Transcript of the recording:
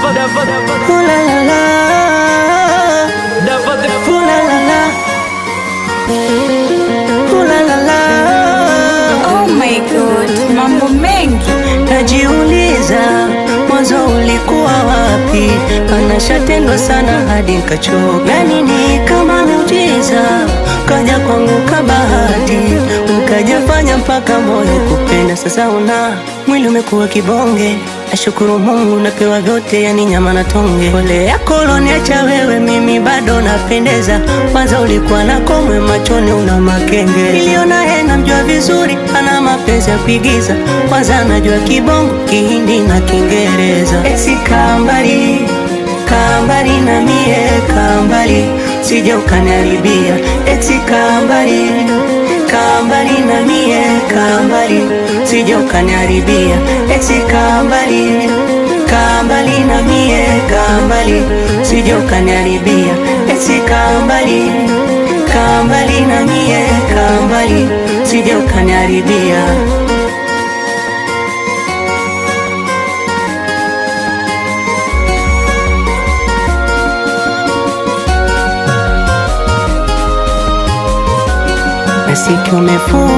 Ooh la la la, ooh la la la, ooh la la la. Oh my God, mambo mengi. Najiuliza mwanzo ulikuwa wapi? Anashatendwa sana hadi nikachoka. Yani ni kama muujiza, kaja kwangu kabahati, ukajafanya mpaka moyo kupenda. Sasa una mwili umekuwa kibonge, nashukuru Mungu napewa vyote, yani nyama na tonge. Pole yako uloniacha wewe, mimi bado napendeza. Kwanza ulikuwa na komwe machoni, una makenge. Niliona yeye namjua vizuri, ana mapenzi ya kuigiza. Kwanza najua kibongo, Kihindi na Kiingereza. Esi kambali, kambali na mie kambali, sije ukaniharibia. Esi kambali, kambali na mie kambali, sije ukaniharibia. Esi kambali, kambali na mie kambali, sije ukaniharibia. Esi kambali, kambali na mie kambali, sije ukaniharibia. Nasikia umefunga